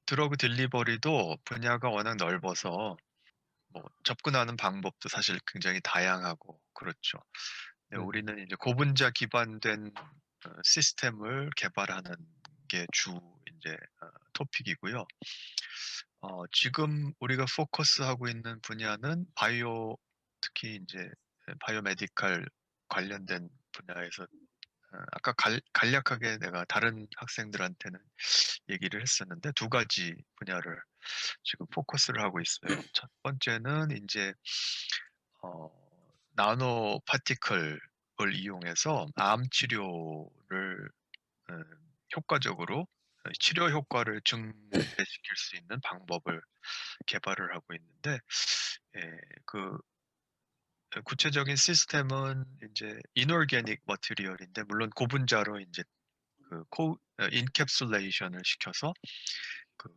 드러그 딜리버리도 분야가 워낙 넓어서 뭐 접근하는 방법도 사실 굉장히 다양하고 그렇죠. 네, 네. 우리는 이제 고분자 기반된 시스템을 개발하는 게 주 이제 토픽이고요. 지금 우리가 포커스하고 있는 분야는 바이오, 특히 이제 바이오메디칼 관련된 분야에서 아까 간략하게 내가 다른 학생들한테는 얘기를 했었는데 두 가지 분야를 지금 포커스를 하고 있어요. 첫 번째는 이제 어, 나노 파티클을 이용해서 암 치료를 어, 효과적으로 치료 효과를 증대시킬 수 있는 방법을 개발을 하고 있는데, 예, 그 구체적인 시스템은 이제 이노르게닉 머티리얼인데, 물론 고분자로 이제 인캡슐레이션을 시켜서 그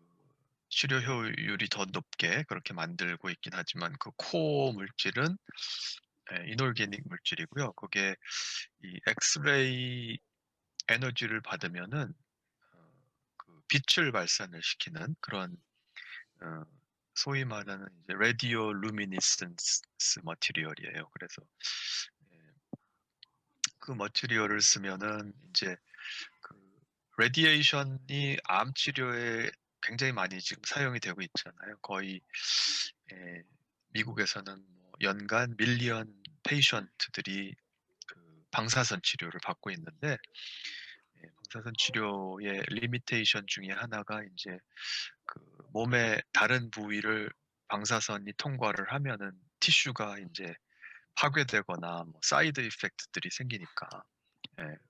치료 효율이 더 높게 그렇게 만들고 있긴 하지만 그 코어 물질은 이놀게닉 물질이고요. 그게 이 엑스레이 에너지를 받으면은 그 빛을 발산을 시키는 그런 어, 소위 말하는 이제 라디오 루미니센스 머티리얼이에요. 그래서 예, 그 머티리얼을 쓰면은 이제 그 레디에이션이 암 치료에 굉장히 많이 지금 사용이 되고 있잖아요. 거의 예, 미국에서는 뭐 연간 밀리언 페이션트들이 그 방사선 치료를 받고 있는데, 방사선 치료의 리미테이션 중에 하나가 이제 그 몸의 다른 부위를 방사선이 통과를 하면은 티슈가 이제 파괴되거나 뭐 사이드 이펙트들이 생기니까,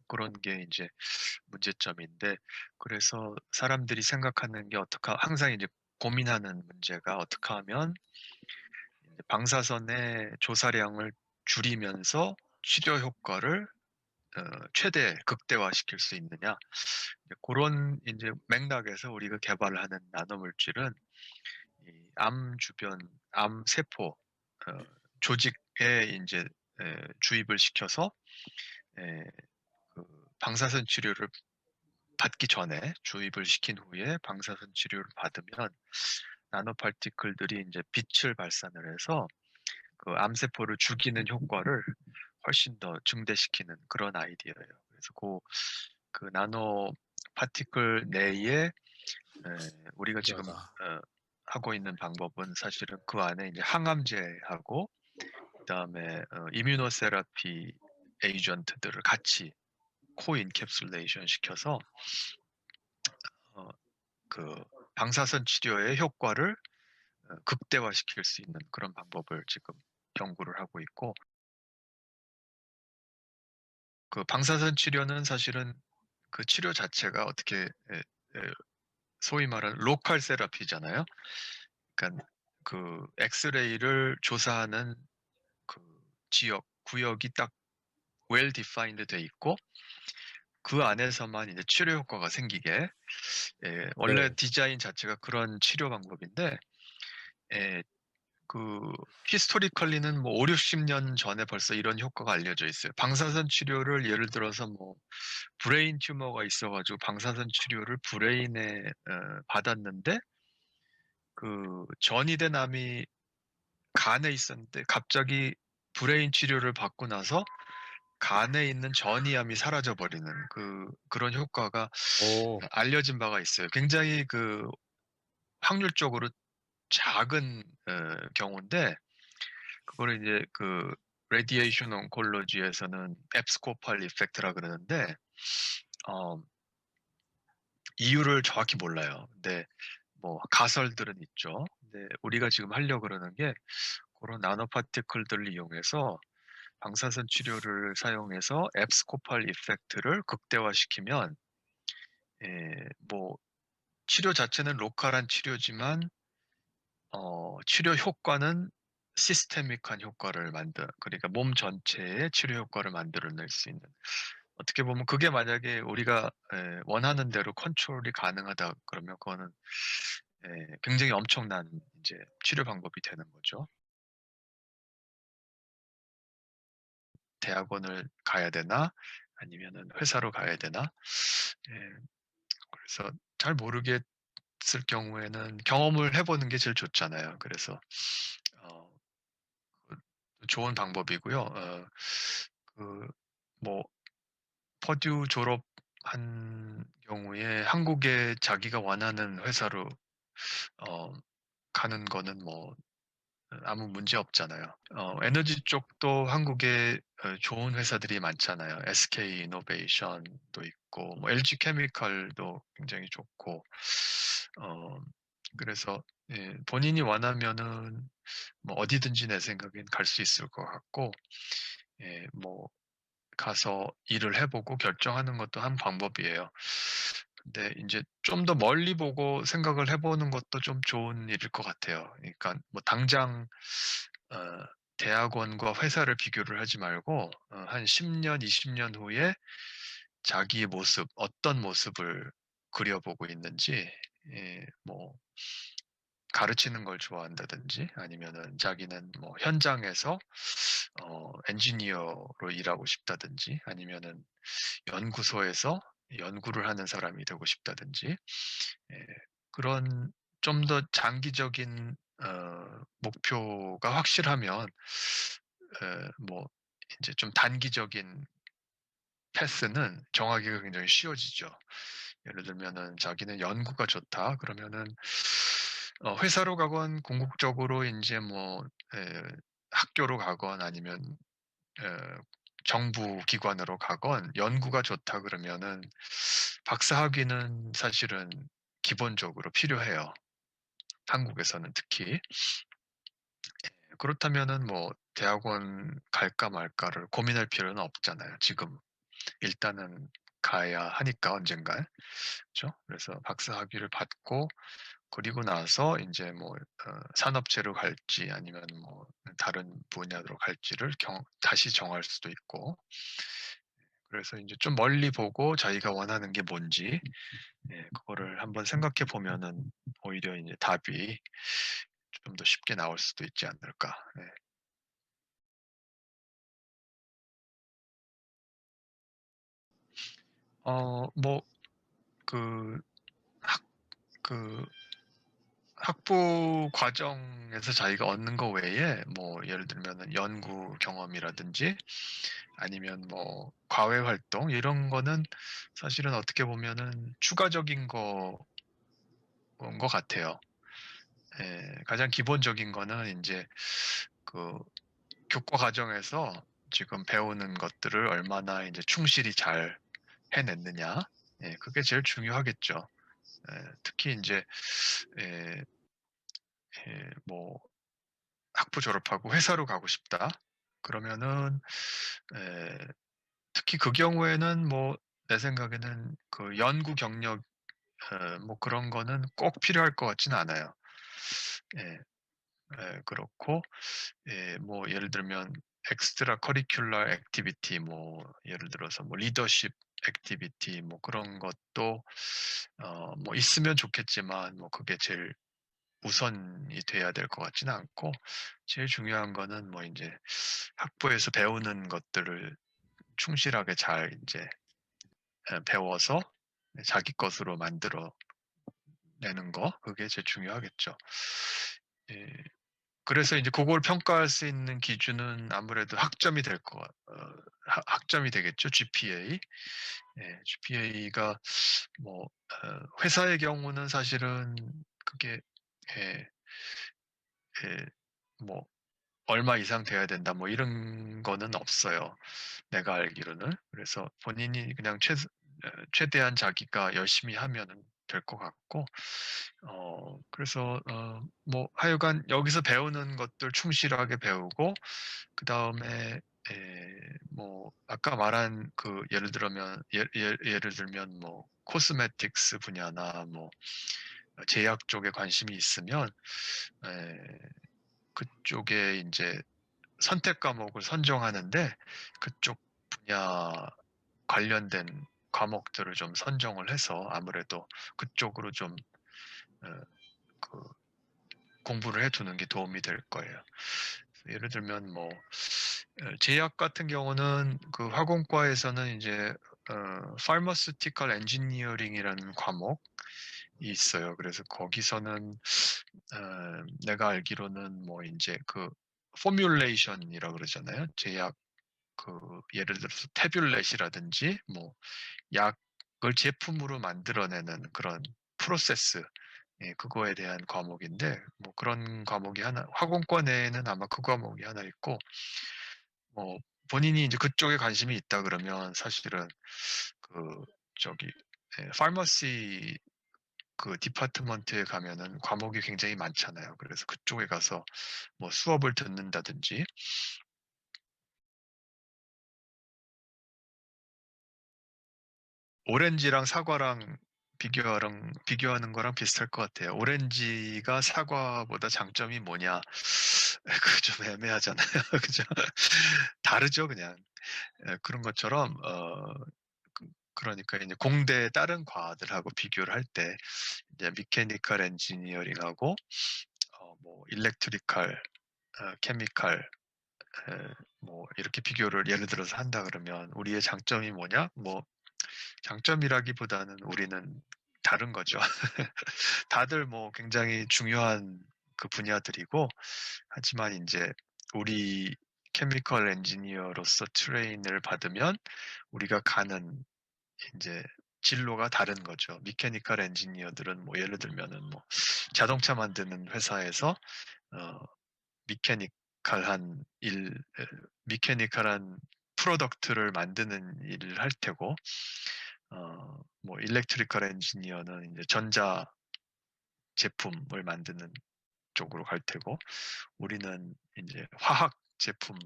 그런 게 이제 문제점인데, 그래서 사람들이 생각하는 게 항상 이제 고민하는 문제가 어떻게 하면 이제 방사선의 조사량을 줄이면서 치료 효과를 최대 극대화시킬 수 있느냐. 그런 이제 맥락에서 우리가 개발을 하는 나노물질은 이 암 주변, 암 세포, 조직에 이제 주입을 시켜서 에, 그 방사선 치료를 받기 전에 주입을 시킨 후에 방사선 치료를 받으면 나노 파티클들이 이제 빛을 발산을 해서 그 암세포를 죽이는 효과를 훨씬 더 증대시키는 그런 아이디어예요. 그래서 그 나노 파티클 내에 우리가 지금 신기하다. 하고 있는 방법은 사실은 그 안에 이제 항암제하고 그다음에 이뮤노세라피 에이전트들을 같이 코인캡슐레이션 시켜서 어, 그 방사선 치료의 효과를 극대화시킬 수 있는 그런 방법을 지금 연구를 하고 있고, 그 방사선 치료는 사실은 그 치료 자체가 어떻게 소위 말하는 로컬 세라피잖아요. 그러니까 그 엑스레이를 조사하는 그 지역 구역이 딱 well defined 돼 있고 그 안에서만 이제 치료 효과가 생기게, 원래 네. 디자인 자체가 그런 치료 방법인데, 예, 그 히스토리컬리는 뭐 5, 60년 전에 벌써 이런 효과가 알려져 있어요. 방사선 치료를 예를 들어서 뭐 브레인 튜머가 있어가지고 방사선 치료를 브레인에 받았는데 그 전이된 암이 간에 있었는데 갑자기 브레인 치료를 받고 나서 간에 있는 전이암이 사라져 버리는 그런 효과가 오, 알려진 바가 있어요. 굉장히 그 확률적으로 작은 경우인데 그거를 이제 그 레디에이션 온콜로지에서는 앱스코팔 이펙트라 그러는데 어, 이유를 정확히 몰라요. 근데 뭐 가설들은 있죠. 근데 우리가 지금 하려고 그러는 게 그런 나노 파티클들을 이용해서 방사선 치료를 사용해서 앱스코팔 이펙트를 극대화시키면 뭐 치료 자체는 로컬한 치료지만 치료 효과는 시스테믹한 효과를 그러니까 몸 전체의 치료 효과를 만들어낼 수 있는. 어떻게 보면 그게 만약에 우리가 원하는 대로 컨트롤이 가능하다 그러면 그거는 굉장히 엄청난 이제 치료 방법이 되는 거죠. 대학원을 가야 되나 아니면은 회사로 가야 되나? 예, 그래서 잘 모르겠어요. 갔을 경우에는 경험을 해 보는 게 제일 좋잖아요. 그래서 어 좋은 방법이고요. 그 뭐 퍼듀 졸업한 경우에 한국에 자기가 원하는 회사로 어 가는 거는 뭐 아무 문제 없잖아요. 에너지 쪽도 한국에 좋은 회사들이 많잖아요. SK 이노베이션도 있고 뭐 LG 케미칼도 굉장히 좋고 어 그래서 예 본인이 원하면은 뭐 어디든지 내 생각엔 갈 수 있을 것 같고 예 뭐 가서 일을 해 보고 결정하는 것도 한 방법이에요. 근데 인제 좀 더 멀리 보고 생각을 해 보는 것도 좀 좋은 일일 것 같아요. 그러니까 뭐 당장 어 대학원과 회사를 비교를 하지 말고 한 10년, 20년 후에 자기의 모습, 어떤 모습을 그려 보고 있는지 예 뭐 가르치는 걸 좋아한다든지 아니면은 자기는 뭐 현장에서 엔지니어로 일하고 싶다든지 아니면은 연구소에서 연구를 하는 사람이 되고 싶다든지 예 그런 좀 더 장기적인 목표가 확실하면 뭐 인제 좀 단기적인 패스는 정하기가 굉장히 쉬워지죠. 예를 들면은 자기는 연구가 좋다 그러면은 회사로 가건 궁극적으로 인제 뭐 예 학교로 가건 아니면 예 정부 기관으로 가건 연구가 좋다 그러면은 박사 학위는 사실은 기본적으로 필요해요, 한국에서는 특히. 그렇다면은 뭐 대학원 갈까 말까를 고민할 필요는 없잖아요, 지금. 일단은 가야 하니까 언젠간. 그죠? 그래서 박사 학위를 받고 그리고 나서 인제 뭐 산업체로 갈지 아니면 뭐 다른 분야로 갈지를 다시 정할 수도 있고 그래서 인제 좀 멀리 보고 자기가 원하는 게 뭔지 그거를 한번 생각해 보면은 오히려 인제 답이 좀 더 쉽게 나올 수도 있지 않을까. 네. 뭐 그 학 그 학부 과정에서 자기가 얻는 거 외에 뭐 예를 들면은 연구 경험이라든지 아니면 뭐 과외 활동 이런 거는 사실은 어떻게 보면은 추가적인 거인 것 같아요. 예. 가장 기본적인 거는 인제 그 교과 과정에서 지금 배우는 것들을 얼마나 인제 충실히 잘 해냈느냐. 예 그게 제일 중요하겠죠. 예. 특히 인제 예 뭐 학부 졸업하고 회사로 가고 싶다. 그러면은 에 특히 그 경우에는 뭐 내 생각에는 그 연구 경력 뭐 그런 거는 꼭 필요할 것 같지는 않아요. 예. 그렇고 뭐 예를 들면 엑스트라 커리큘러 액티비티 뭐 예를 들어서 뭐 리더십 액티비티 뭐 그런 것도 뭐 있으면 좋겠지만 뭐 그게 제일 우선이 돼야 될 것 같지는 않고 제일 중요한 거는 뭐 인제 학부에서 배우는 것들을 충실하게 잘 인제 배워서 자기 것으로 만들어 내는 거 그게 제일 중요하겠죠. 예. 그래서 인제 고걸 평가할 수 있는 기준은 아무래도 학점이 될 거 학 학점이 되겠죠, GPA. 예. GPA가 뭐 회사의 경우는 사실은 그게 예 뭐 얼마 이상 돼야 된다 뭐 이런 거는 없어요, 내가 알기로는. 그래서 본인이 그냥 최대한 자기가 열심히 하면은 될 것 같고 그래서 뭐 하여간 여기서 배우는 것들 충실하게 배우고 그다음에 뭐 아까 말한 그 예를 들면 뭐 코스메틱스 분야나 뭐 제약 쪽에 관심이 있으면 에 그쪽에 인제 선택 과목을 선정하는데 그쪽 분야 관련된 과목들을 좀 선정을 해서 아무래도 그쪽으로 좀 어 그 공부를 해 두는 게 도움이 될 거예요. 예를 들면 뭐 제약 같은 경우는 그 화공과에서는 인제 Pharmaceutical Engineering이라는 과목 있어요. 그래서 거기서는 내가 알기로는 뭐 인제 그 포뮬레이션이라 그러잖아요. 제약 그 예를 들어서 태뷸렛이라든지 뭐 약을 제품으로 만들어내는 그런 프로세스, 예, 그거에 대한 과목인데 뭐 그런 과목이 하나, 화공권에는 아마 그 과목이 하나 있고, 뭐 본인이 이제 그쪽에 관심이 있다 그러면 사실은 그 저기 파머시 그 디파트먼트에 가면은 과목이 굉장히 많잖아요. 그래서 그쪽에 가서 뭐 수업을 듣는다든지. 오렌지랑 사과랑 비교하는 거랑 비슷할 것 같아요. 오렌지가 사과보다 장점이 뭐냐? 그거 좀 애매하잖아요. 그죠? 다르죠, 그냥. 예, 그런 것처럼 그러니까 이제 공대의 다른 과들하고 비교를 할 때 이제 미케니컬 엔지니어링하고 뭐 일렉트리컬, 케미칼, 뭐 이렇게 비교를 예를 들어서 한다 그러면 우리의 장점이 뭐냐? 뭐 장점이라기보다는 우리는 다른 거죠. 다들 뭐 굉장히 중요한 그 분야들이고, 하지만 인제 우리 케미컬 엔지니어로서 트레인을 받으면 우리가 가는 인제 진로가 다른 거죠. 미케니컬 엔지니어들은 뭐 예를 들면은 뭐 자동차 만드는 회사에서 어 미케니컬한 일, 미케니컬한 프로덕트를 만드는 일을 할 테고, 뭐 일렉트리컬 엔지니어는 이제 전자 제품을 만드는 쪽으로 갈 테고, 우리는 이제 화학 제품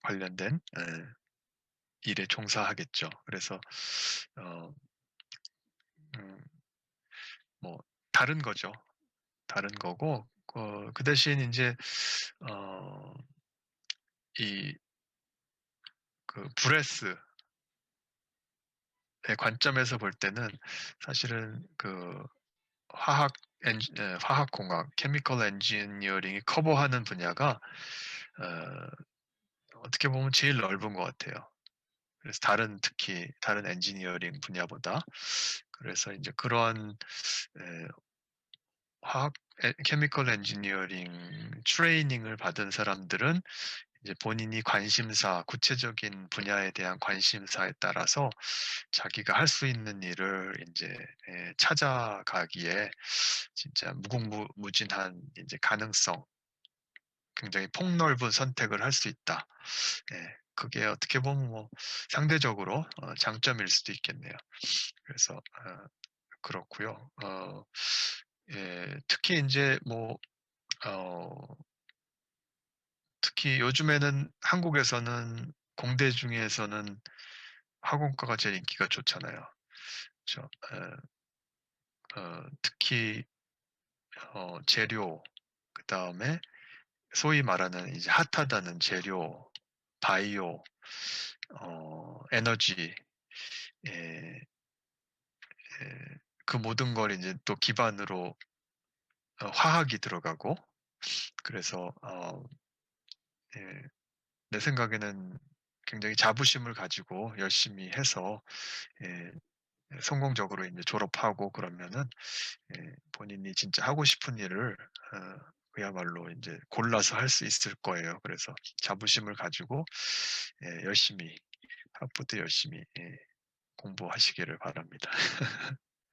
관련된 일에 종사하겠죠. 그래서 어, 음, 뭐 다른 거죠. 다른 거고, 그 대신 이제 어, 이 그 브레스의 관점에서 볼 때는 사실은 그 화학공학, 케미컬 엔지니어링이 커버하는 분야가 어떻게 보면 제일 넓은 것 같아요. 그래서 특히 다른 엔지니어링 분야보다. 그래서 이제 그런 에, 케미컬 엔지니어링 트레이닝을 받은 사람들은 이제 본인이 관심사, 구체적인 분야에 대한 관심사에 따라서 자기가 할 수 있는 일을 이제 찾아가기에 진짜 무궁무진한 이제 가능성, 굉장히 폭넓은 선택을 할 수 있다. 예, 그게 어떻게 보면 뭐 상대적으로 장점일 수도 있겠네요. 그래서 그렇고요. 예, 특히 이제 뭐 어, 특히 요즘에는 한국에서는 공대 중에서는 화공과가 제일 인기가 좋잖아요. 그렇죠? 특히 재료, 그 다음에 소위 말하는 이제 핫하다는 재료, 바이오, 에너지, 예, 예, 그 모든 걸 이제 또 기반으로 화학이 들어가고, 그래서 예, 내 생각에는 굉장히 자부심을 가지고 열심히 해서 예, 성공적으로 이제 졸업하고 그러면은 본인이 진짜 하고 싶은 일을 그야말로 이제 골라서 할 수 있을 거예요. 그래서 자부심을 가지고 열심히, 학부도 열심히 공부하시기를 바랍니다.